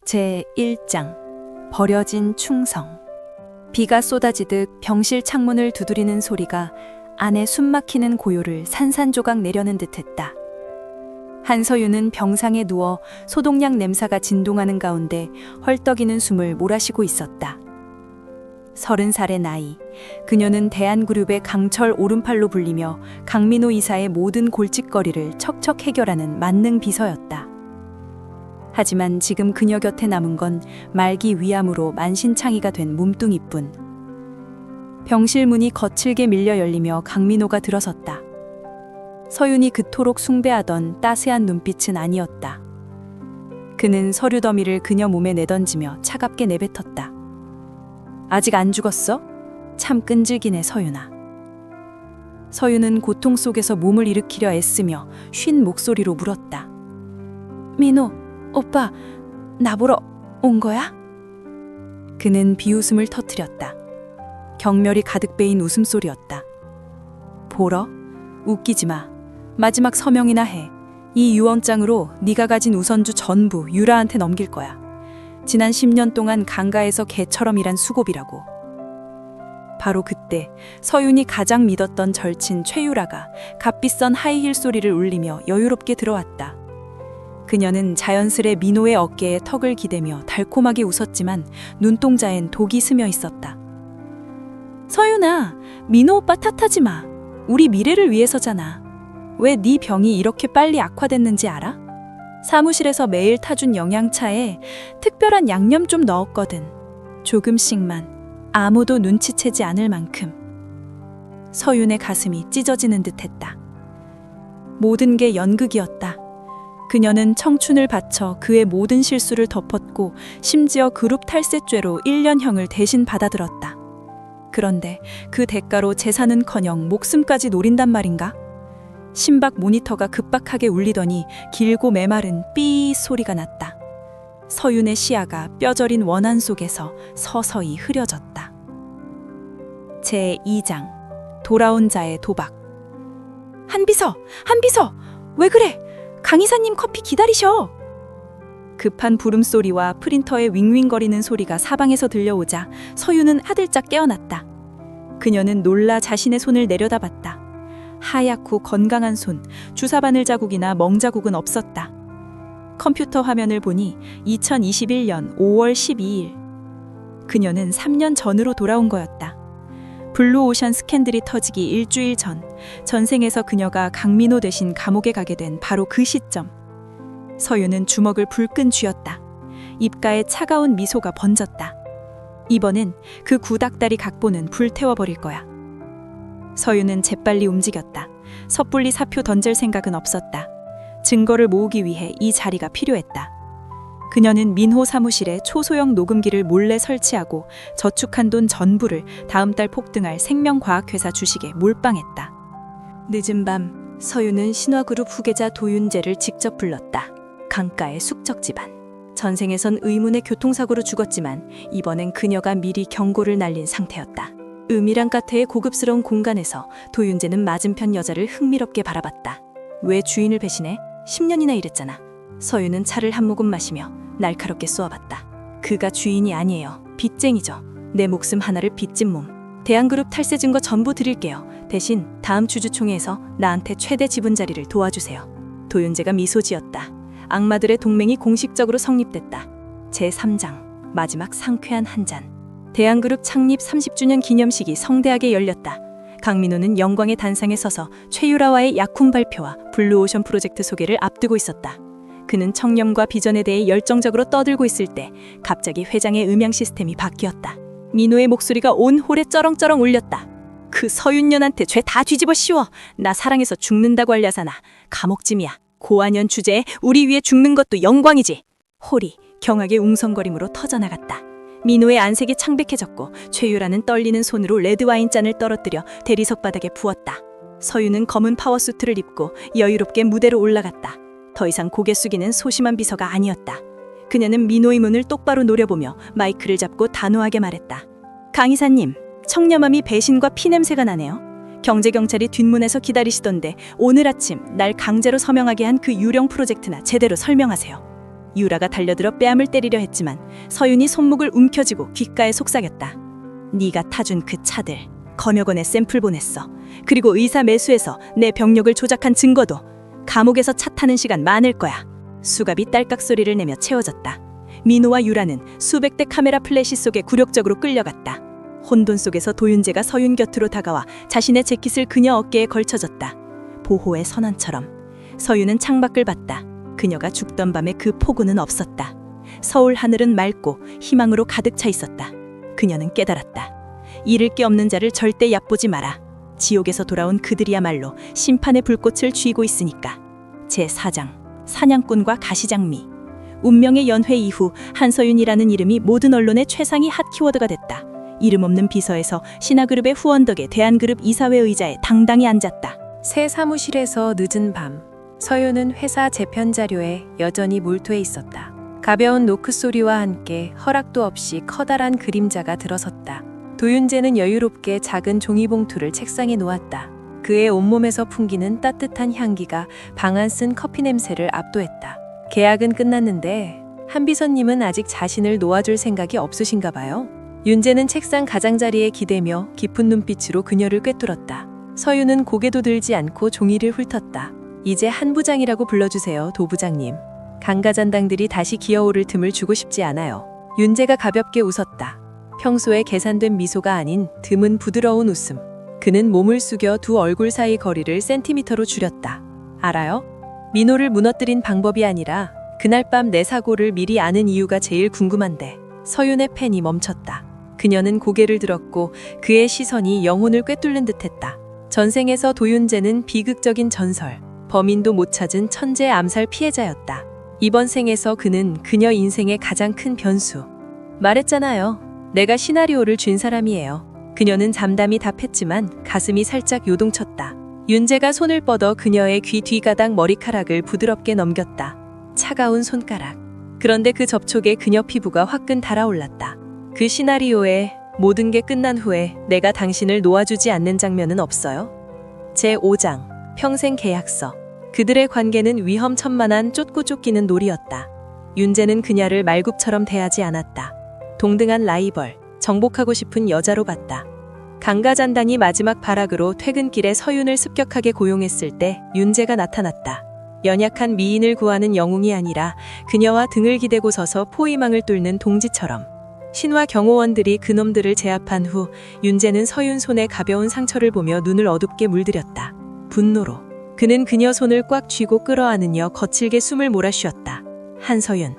제1장 버려진 충성. 비가 쏟아지듯 병실 창문을 두드리는 소리가 안에 숨막히는 고요를 산산조각 내려는 듯했다. 한서윤은 병상에 누워 소독약 냄새가 진동하는 가운데 헐떡이는 숨을 몰아쉬고 있었다. 30살의 나이, 그녀는 대한그룹의 강철 오른팔로 불리며 강민호 이사의 모든 골칫거리를 척척 해결하는 만능 비서였다. 하지만 지금 그녀 곁에 남은 건 말기 위암으로 만신창이가 된 몸뚱이뿐. 병실 문이 거칠게 밀려 열리며 강민호가 들어섰다. 서윤이 그토록 숭배하던 따스한 눈빛은 아니었다. 그는 서류 더미를 그녀 몸에 내던지며 차갑게 내뱉었다. 아직 안 죽었어? 참 끈질기네, 서윤아. 서윤은 고통 속에서 몸을 일으키려 애쓰며 쉰 목소리로 물었다. 민호, 오빠, 나 보러 온 거야? 그는 비웃음을 터뜨렸다. 경멸이 가득 배인 웃음소리였다. 보러? 웃기지 마. 마지막 서명이나 해. 이 유언장으로 네가 가진 우선주 전부 유라한테 넘길 거야. 지난 10년 동안 강가에서 개처럼 일한 수고비라고. 바로 그때 서윤이 가장 믿었던 절친 최유라가 값비싼 하이힐 소리를 울리며 여유롭게 들어왔다. 그녀는 자연스레 민호의 어깨에 턱을 기대며 달콤하게 웃었지만 눈동자엔 독이 스며 있었다. 서윤아, 민호 오빠 탓하지 마. 우리 미래를 위해서잖아. 왜 네 병이 이렇게 빨리 악화됐는지 알아? 사무실에서 매일 타준 영양차에 특별한 양념 좀 넣었거든. 조금씩만, 아무도 눈치채지 않을 만큼. 서윤의 가슴이 찢어지는 듯했다. 모든 게 연극이었다. 그녀는 청춘을 바쳐 그의 모든 실수를 덮었고 심지어 그룹 탈세죄로 1년형을 대신 받아들었다. 그런데 그 대가로 재산은커녕 목숨까지 노린단 말인가? 심박 모니터가 급박하게 울리더니 길고 메마른 삐 소리가 났다. 서윤의 시야가 뼈저린 원한 속에서 서서히 흐려졌다. 제2장 돌아온 자의 도박. 한비서! 한비서! 왜 그래? 강 이사님 커피 기다리셔! 급한 부름소리와 프린터의 윙윙거리는 소리가 사방에서 들려오자 서윤은 하들짝 깨어났다. 그녀는 놀라 자신의 손을 내려다봤다. 하얗고 건강한 손, 주사바늘 자국이나 멍자국은 없었다. 컴퓨터 화면을 보니 2021년 5월 12일. 그녀는 3년 전으로 돌아온 거였다. 블루오션 스캔들이 터지기 일주일 전, 전생에서 그녀가 강민호 대신 감옥에 가게 된 바로 그 시점. 서윤은 주먹을 불끈 쥐었다. 입가에 차가운 미소가 번졌다. 이번엔 그 구닥다리 각본은 불태워버릴 거야. 서윤은 재빨리 움직였다. 섣불리 사표 던질 생각은 없었다. 증거를 모으기 위해 이 자리가 필요했다. 그녀는 민호 사무실에 초소형 녹음기를 몰래 설치하고 저축한 돈 전부를 다음 달 폭등할 생명과학회사 주식에 몰빵했다. 늦은 밤, 서윤은 신화그룹 후계자 도윤재를 직접 불렀다. 강가의 숙적 집안. 전생에선 의문의 교통사고로 죽었지만 이번엔 그녀가 미리 경고를 날린 상태였다. 은밀한 카페의 고급스러운 공간에서 도윤재는 맞은편 여자를 흥미롭게 바라봤다. 왜 주인을 배신해? 10년이나 일했잖아. 서윤은 차를 한 모금 마시며 날카롭게 쏘아봤다. 그가 주인이 아니에요. 빚쟁이죠. 내 목숨 하나를 빚진 몸. 대한그룹 탈세 증거 전부 드릴게요. 대신 다음 주주총회에서 나한테 최대 지분 자리를 도와주세요. 도윤재가 미소 지었다. 악마들의 동맹이 공식적으로 성립됐다. 제3장 마지막 상쾌한 한 잔. 대한그룹 창립 30주년 기념식이 성대하게 열렸다. 강민호는 영광의 단상에 서서 최유라와의 약혼 발표와 블루오션 프로젝트 소개를 앞두고 있었다. 그는 청렴과 비전에 대해 열정적으로 떠들고 있을 때 갑자기 회장의 음향 시스템이 바뀌었다. 민호의 목소리가 온 홀에 쩌렁쩌렁 울렸다. 그 서윤년한테 죄 다 뒤집어 씌워. 나 사랑해서 죽는다고 알려사나. 감옥짐이야. 고안연 주제에 우리 위해 죽는 것도 영광이지. 홀이 경악의 웅성거림으로 터져나갔다. 민호의 안색이 창백해졌고 최유라는 떨리는 손으로 레드와인 잔을 떨어뜨려 대리석 바닥에 부었다. 서윤은 검은 파워수트를 입고 여유롭게 무대로 올라갔다. 더 이상 고개 숙이는 소심한 비서가 아니었다. 그녀는 민호의 문을 똑바로 노려보며 마이크를 잡고 단호하게 말했다. 강 이사님, 청렴함이 배신과 피냄새가 나네요. 경제경찰이 뒷문에서 기다리시던데 오늘 아침 날 강제로 서명하게 한 그 유령 프로젝트나 제대로 설명하세요. 유라가 달려들어 뺨을 때리려 했지만 서윤이 손목을 움켜쥐고 귓가에 속삭였다. 네가 타준 그 차들 검역원에 샘플 보냈어. 그리고 의사 매수해서 내 병력을 조작한 증거도. 감옥에서 차 타는 시간 많을 거야. 수갑이 딸깍 소리를 내며 채워졌다. 민호와 유라는 수백 대 카메라 플래시 속에 굴욕적으로 끌려갔다. 혼돈 속에서 도윤재가 서윤 곁으로 다가와 자신의 재킷을 그녀 어깨에 걸쳐줬다. 보호의 선언처럼. 서윤은 창밖을 봤다. 그녀가 죽던 밤에 그 폭우는 없었다. 서울 하늘은 맑고 희망으로 가득 차 있었다. 그녀는 깨달았다. 잃을 게 없는 자를 절대 얕보지 마라. 지옥에서 돌아온 그들이야말로 심판의 불꽃을 쥐고 있으니까. 제4장 사냥꾼과 가시장미. 운명의 연회 이후 한서윤이라는 이름이 모든 언론의 최상위 핫 키워드가 됐다. 이름 없는 비서에서 신화그룹의 후원 덕에 대한그룹 이사회 의자에 당당히 앉았다. 새 사무실에서 늦은 밤, 서윤은 회사 재편 자료에 여전히 몰두해 있었다. 가벼운 노크 소리와 함께 허락도 없이 커다란 그림자가 들어섰다. 도윤재는 여유롭게 작은 종이봉투를 책상에 놓았다. 그의 온몸에서 풍기는 따뜻한 향기가 방 안 쓴 커피 냄새를 압도했다. 계약은 끝났는데 한 비서님은 아직 자신을 놓아줄 생각이 없으신가 봐요. 윤재는 책상 가장자리에 기대며 깊은 눈빛으로 그녀를 꿰뚫었다. 서윤은 고개도 들지 않고 종이를 훑었다. 이제 한 부장이라고 불러주세요, 도부장님. 강가잔당들이 다시 기어오를 틈을 주고 싶지 않아요. 윤재가 가볍게 웃었다. 평소에 계산된 미소가 아닌 드문 부드러운 웃음. 그는 몸을 숙여 두 얼굴 사이 거리를 센티미터로 줄였다. 알아요? 민호를 무너뜨린 방법이 아니라 그날 밤 내 사고를 미리 아는 이유가 제일 궁금한데. 서윤의 펜이 멈췄다. 그녀는 고개를 들었고 그의 시선이 영혼을 꿰뚫는 듯했다. 전생에서 도윤재는 비극적인 전설, 범인도 못 찾은 천재 암살 피해자였다. 이번 생에서 그는 그녀 인생의 가장 큰 변수. 말했잖아요. 내가 시나리오를 준 사람이에요. 그녀는 잠담히 답했지만 가슴이 살짝 요동쳤다. 윤재가 손을 뻗어 그녀의 귀 뒤가닥 머리카락을 부드럽게 넘겼다. 차가운 손가락. 그런데 그 접촉에 그녀 피부가 화끈 달아올랐다. 그 시나리오에 모든 게 끝난 후에 내가 당신을 놓아주지 않는 장면은 없어요? 제5장 평생 계약서. 그들의 관계는 위험천만한 쫓고 쫓기는 놀이였다. 윤재는 그녀를 말굽처럼 대하지 않았다. 동등한 라이벌, 정복하고 싶은 여자로 봤다. 강가잔당이 마지막 발악으로 퇴근길에 서윤을 습격하게 고용했을 때 윤재가 나타났다. 연약한 미인을 구하는 영웅이 아니라 그녀와 등을 기대고 서서 포위망을 뚫는 동지처럼. 신화 경호원들이 그놈들을 제압한 후 윤재는 서윤 손에 가벼운 상처를 보며 눈을 어둡게 물들였다. 분노로. 그는 그녀 손을 꽉 쥐고 끌어안으며 거칠게 숨을 몰아쉬었다. 한서윤,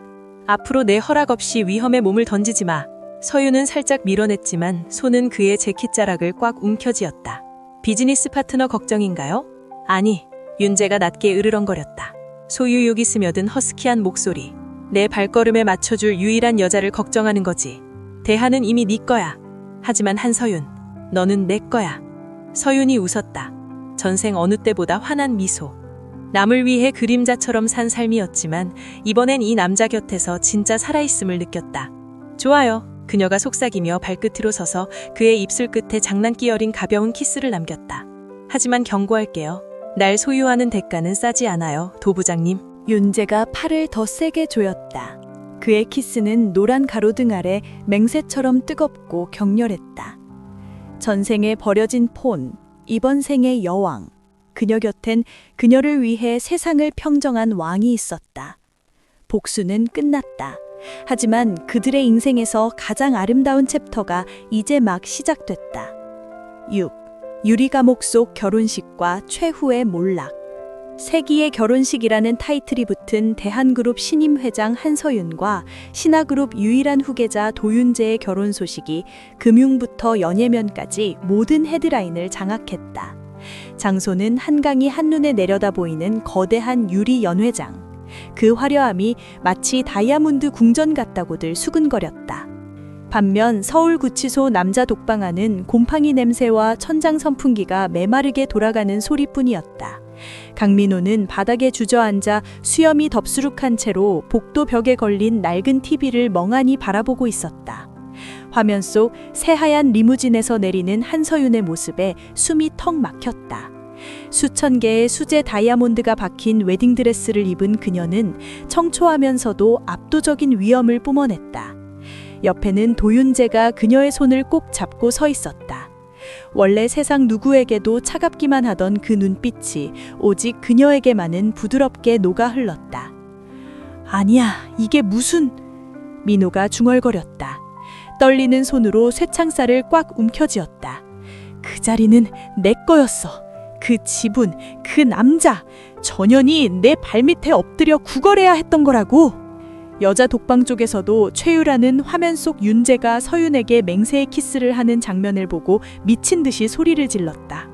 앞으로 내 허락 없이 위험에 몸을 던지지 마. 서윤은 살짝 밀어냈지만 손은 그의 재킷자락을 꽉 움켜쥐었다. 비즈니스 파트너 걱정인가요? 아니. 윤재가 낮게 으르렁거렸다. 소유욕이 스며든 허스키한 목소리. 내 발걸음에 맞춰줄 유일한 여자를 걱정하는 거지. 대하는 이미 네 거야. 하지만 한서윤, 너는 내 거야. 서윤이 웃었다. 전생 어느 때보다 환한 미소. 남을 위해 그림자처럼 산 삶이었지만 이번엔 이 남자 곁에서 진짜 살아있음을 느꼈다. 좋아요. 그녀가 속삭이며 발끝으로 서서 그의 입술 끝에 장난기 어린 가벼운 키스를 남겼다. 하지만 경고할게요. 날 소유하는 대가는 싸지 않아요, 도부장님. 윤재가 팔을 더 세게 조였다. 그의 키스는 노란 가로등 아래 맹세처럼 뜨겁고 격렬했다. 전생에 버려진 폰, 이번 생의 여왕. 그녀 곁엔 그녀를 위해 세상을 평정한 왕이 있었다. 복수는 끝났다. 하지만 그들의 인생에서 가장 아름다운 챕터가 이제 막 시작됐다. 6. 유리감옥 속 결혼식과 최후의 몰락. 세기의 결혼식이라는 타이틀이 붙은 대한그룹 신임 회장 한서윤과 신화그룹 유일한 후계자 도윤재의 결혼 소식이 금융부터 연예면까지 모든 헤드라인을 장악했다. 장소는 한강이 한눈에 내려다 보이는 거대한 유리 연회장. 그 화려함이 마치 다이아몬드 궁전 같다고들 수근거렸다. 반면 서울구치소 남자 독방안은 곰팡이 냄새와 천장 선풍기가 메마르게 돌아가는 소리뿐이었다. 강민호는 바닥에 주저앉아 수염이 덥수룩한 채로 복도 벽에 걸린 낡은 TV를 멍하니 바라보고 있었다. 화면 속 새하얀 리무진에서 내리는 한서윤의 모습에 숨이 턱 막혔다. 수천 개의 수제 다이아몬드가 박힌 웨딩드레스를 입은 그녀는 청초하면서도 압도적인 위엄을 뿜어냈다. 옆에는 도윤재가 그녀의 손을 꼭 잡고 서 있었다. 원래 세상 누구에게도 차갑기만 하던 그 눈빛이 오직 그녀에게만은 부드럽게 녹아 흘렀다. 아니야, 이게 무슨... 민호가 중얼거렸다. 떨리는 손으로 쇠창살을 꽉 움켜쥐었다. 그 자리는 내 거였어. 그 지분, 그 남자, 전현이 내 발밑에 엎드려 구걸해야 했던 거라고. 여자 독방 쪽에서도 최유라는 화면 속 윤재가 서윤에게 맹세의 키스를 하는 장면을 보고 미친 듯이 소리를 질렀다.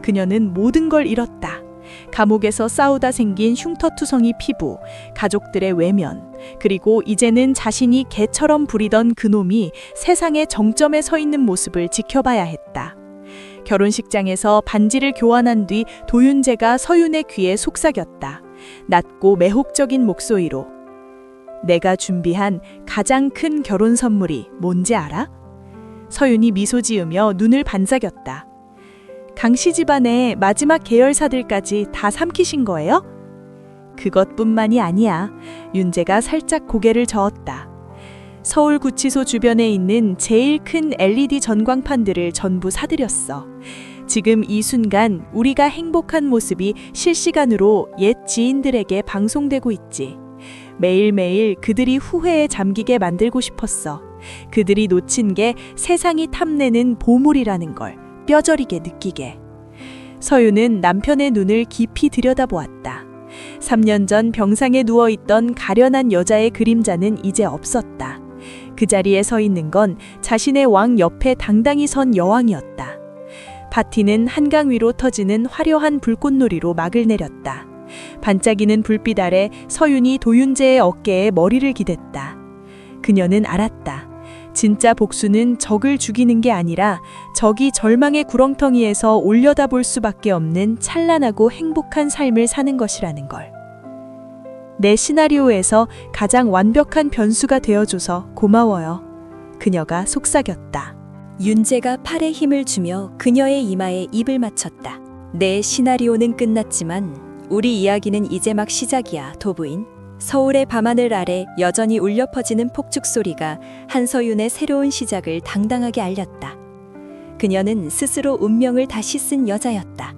그녀는 모든 걸 잃었다. 감옥에서 싸우다 생긴 흉터투성이 피부, 가족들의 외면, 그리고 이제는 자신이 개처럼 부리던 그놈이 세상의 정점에 서 있는 모습을 지켜봐야 했다. 결혼식장에서 반지를 교환한 뒤 도윤재가 서윤의 귀에 속삭였다. 낮고 매혹적인 목소리로. 내가 준비한 가장 큰 결혼 선물이 뭔지 알아? 서윤이 미소 지으며 눈을 반짝였다. 강씨 집안의 마지막 계열사들까지 다 삼키신 거예요? 그것뿐만이 아니야. 윤재가 살짝 고개를 저었다. 서울구치소 주변에 있는 제일 큰 LED 전광판들을 전부 사들였어. 지금 이 순간 우리가 행복한 모습이 실시간으로 옛 지인들에게 방송되고 있지. 매일매일 그들이 후회에 잠기게 만들고 싶었어. 그들이 놓친 게 세상이 탐내는 보물이라는 걸 뼈저리게 느끼게. 서윤은 남편의 눈을 깊이 들여다보았다. 3년 전 병상에 누워있던 가련한 여자의 그림자는 이제 없었다. 그 자리에 서 있는 건 자신의 왕 옆에 당당히 선 여왕이었다. 파티는 한강 위로 터지는 화려한 불꽃놀이로 막을 내렸다. 반짝이는 불빛 아래 서윤이 도윤재의 어깨에 머리를 기댔다. 그녀는 알았다. 진짜 복수는 적을 죽이는 게 아니라 적이 절망의 구렁텅이에서 올려다볼 수밖에 없는 찬란하고 행복한 삶을 사는 것이라는 걸. 내 시나리오에서 가장 완벽한 변수가 되어줘서 고마워요. 그녀가 속삭였다. 윤재가 팔에 힘을 주며 그녀의 이마에 입을 맞췄다. 내 시나리오는 끝났지만 우리 이야기는 이제 막 시작이야, 도부인. 서울의 밤하늘 아래 여전히 울려 퍼지는 폭죽 소리가 한서윤의 새로운 시작을 당당하게 알렸다. 그녀는 스스로 운명을 다시 쓴 여자였다.